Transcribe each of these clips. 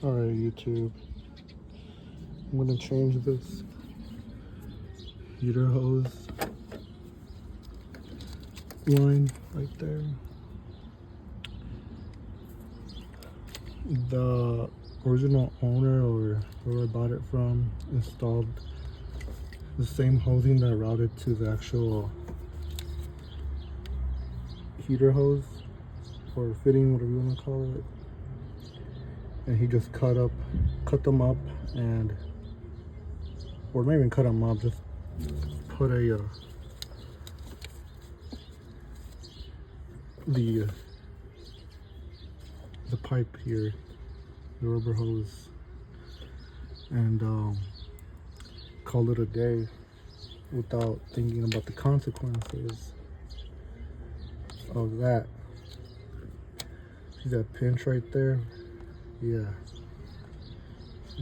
Alright, YouTube. I'm gonna change this heater hose line right there. The original owner, or where I bought it from, installed the same hosing that routed to the actual heater hose or fitting, whatever you want to call it. And he just cut them up, and or not even cut them up, just put a the pipe here, the rubber hose, and called it a day without thinking about the consequences of that. See that pinch right there? Yeah,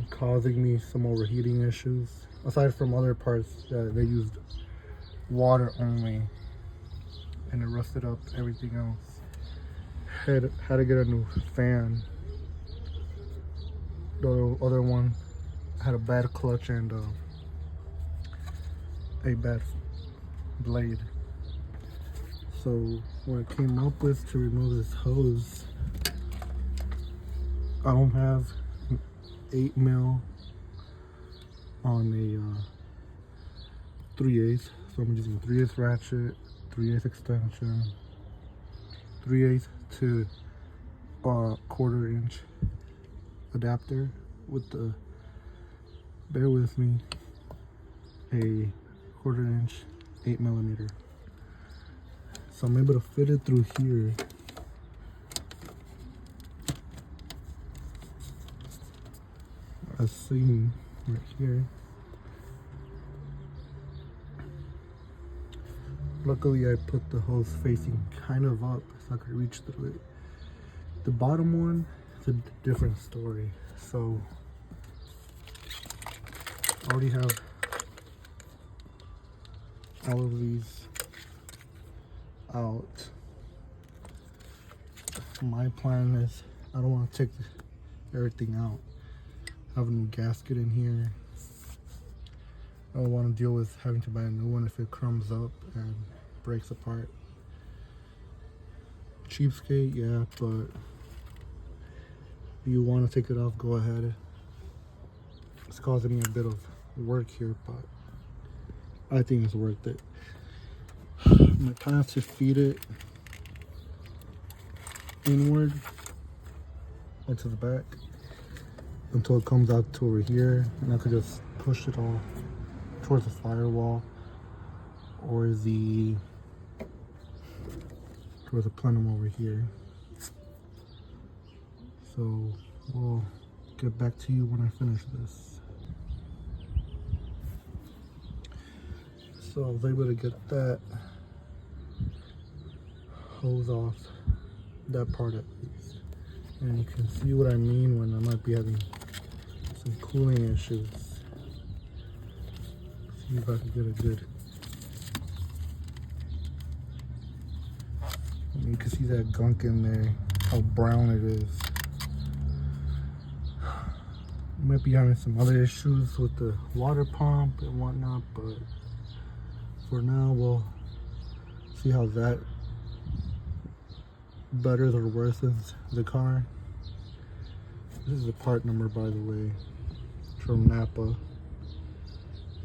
causing me some overheating issues. Aside from other parts that they used water only, and it rusted up everything else. Had to get a new fan. The other one had a bad clutch and a bad blade. So what I came up with to remove this hose, I don't have 8 mil on a 3/8, so I'm using 3/8 ratchet, 3/8 extension, 3/8 to 1/4 inch adapter with the, bear with me, a 1/4 inch 8mm. So I'm able to fit it through here. As seen right here. Luckily I put the hose facing kind of up so I could reach through it. The bottom one is a different story. So I already have all of these out. My plan is I don't want to take everything out. I have a new gasket in here. I don't want to deal with having to buy a new one if it crumbs up and breaks apart. Cheapskate, yeah, but if you want to take it off, go ahead. It's causing me a bit of work here, but I think it's worth it. My plan is to feed it inward onto the back until it comes out to over here, and I could just push it all towards the firewall or towards the plenum over here. So we'll get back to you when I finish this. So I was able to get that hose off, that part at least. And you can see what I mean when I might be having some cooling issues. See if I can get a good. You can see that gunk in there, how brown it is. Might be having some other issues with the water pump and whatnot, but for now we'll see how that betters or worsens the car. This is the part number, by the way, from Napa.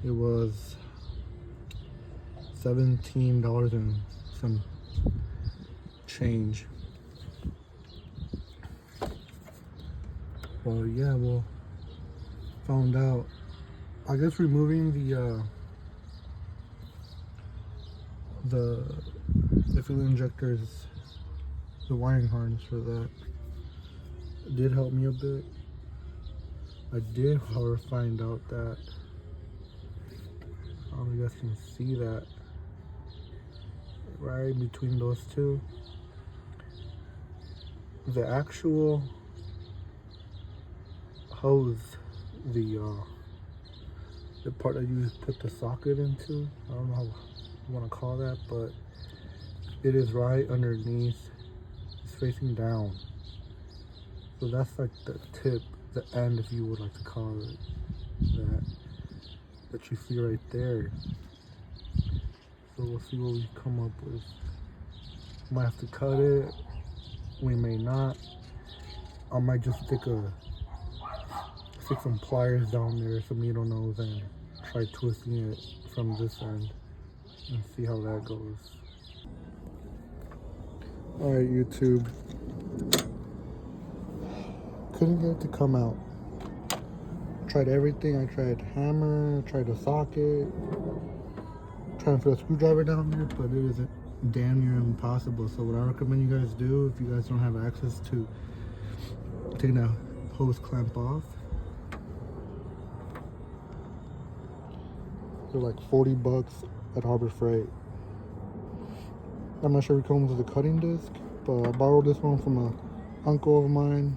It was $17 and some change. Well, yeah, well, found out. I guess removing the fuel injectors, the wiring harness for that, did help me a bit. I did, however, find out that, you guys can see that right between those two, the actual hose, the part that you put the socket into, I don't know how you want to call that, but it is right underneath. It's facing down, so that's like the tip. the end, if you would like to call it that you see right there. So we'll see what we come up with. Might have to cut it, we may not. I might just stick some pliers down there, some needle nose, and try twisting it from this end and see how that goes. Alright, YouTube. Couldn't get it to come out. Tried everything. I tried hammer, tried a socket, trying to put a screwdriver down there, but it isn't damn near impossible. So what I recommend you guys do, if you guys don't have access to taking that hose clamp off, they're like $40 at Harbor Freight. I'm not sure if it comes with a cutting disc, but I borrowed this one from an uncle of mine.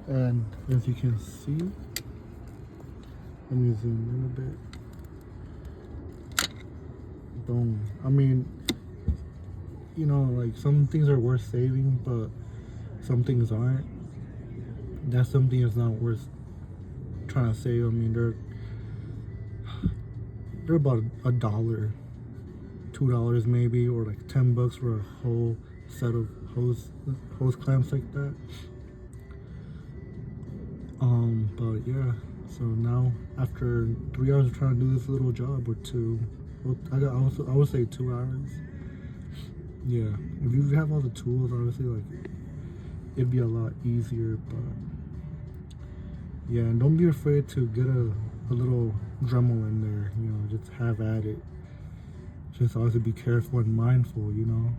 And as you can see, let me zoom in a bit. Boom. I mean, you know, like some things are worth saving, but some things aren't. That something is not worth trying to save. I mean, they're about $1, $2 maybe, or like $10 for a whole set of hose clamps like that. But yeah, so now after 3 hours of trying to do this little job, or 2, well, I would say 2 hours. Yeah, if you have all the tools, obviously, like, it'd be a lot easier. But yeah, and don't be afraid to get a little Dremel in there, you know, just have at it. Just always be careful and mindful, you know.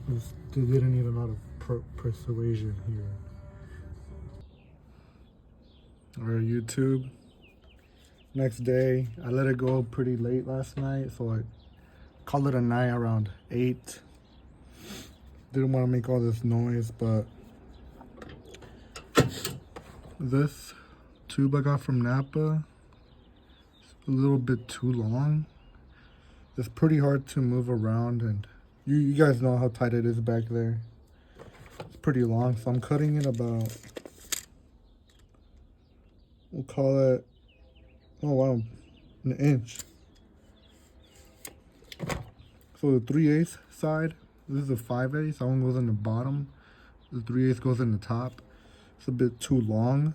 They didn't need a lot of persuasion here. Alright, YouTube. Next day, I let it go pretty late last night, so I called it a night around 8. Didn't want to make all this noise, but this tube I got from Napa is a little bit too long. It's pretty hard to move around, and you guys know how tight it is back there. It's pretty long, so I'm cutting it about, we'll call it, oh wow, an inch. So the 3/8 side, this is a 5/8. That one goes in the bottom. The 3/8 goes in the top. It's a bit too long.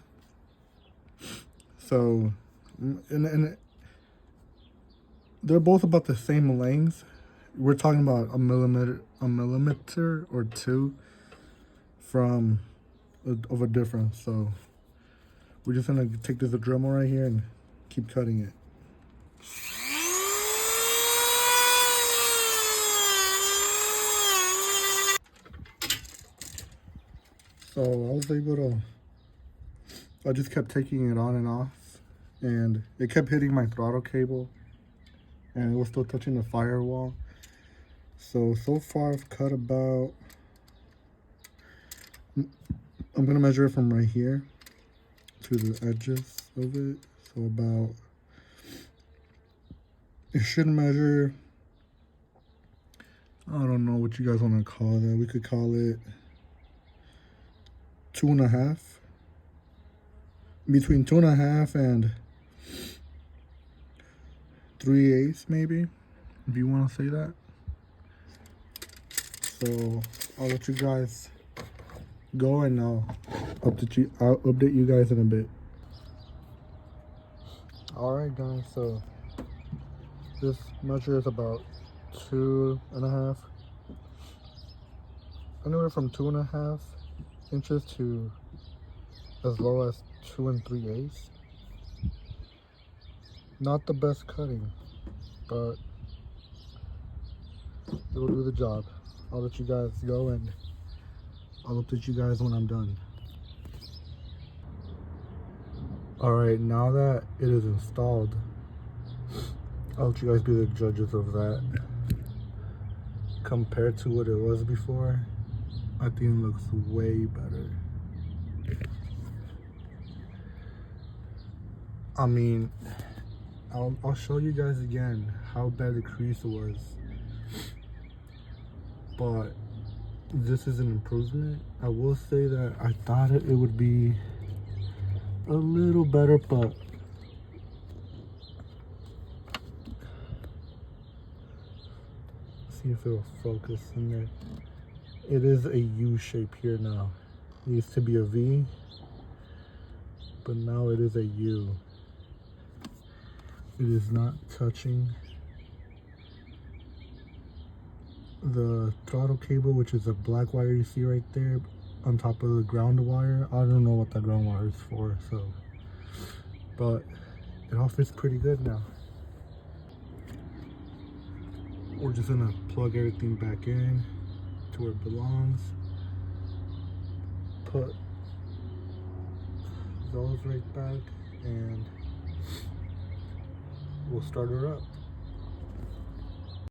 So, and they're both about the same length. We're talking about a millimeter or 2 from of a difference. So we're just gonna take this Dremel right here and keep cutting it. So I just kept taking it on and off, and it kept hitting my throttle cable, and it was still touching the firewall. So far I've cut about, I'm gonna measure it from right here to the edges of it. So about, it should measure, I don't know what you guys want to call that. We could call it 2.5, between 2.5 and 3/8 maybe, if you want to say that. So I'll let you guys go, and I'll update you guys in a bit. Alright guys, so this measure is about 2.5, anywhere from 2.5 inches to as low as 2 3/8. Not the best cutting, but it'll do the job. I'll let you guys go, and I'll update you guys when I'm done. Alright, now that it is installed, I'll let you guys be the judges of that. Compared to what it was before, I think it looks way better. I mean, I'll show you guys again how bad the crease was, but this is an improvement. I will say that I thought it would be a little better, but see if it'll focus in there. It is a U shape here now. It used to be a V, but now it is a U. It is not touching the throttle cable, which is a black wire you see right there on top of the ground wire. I don't know what that ground wire is for, so, but it all fits pretty good now. We're just gonna plug everything back in to where it belongs. Put those right back and we'll start her up.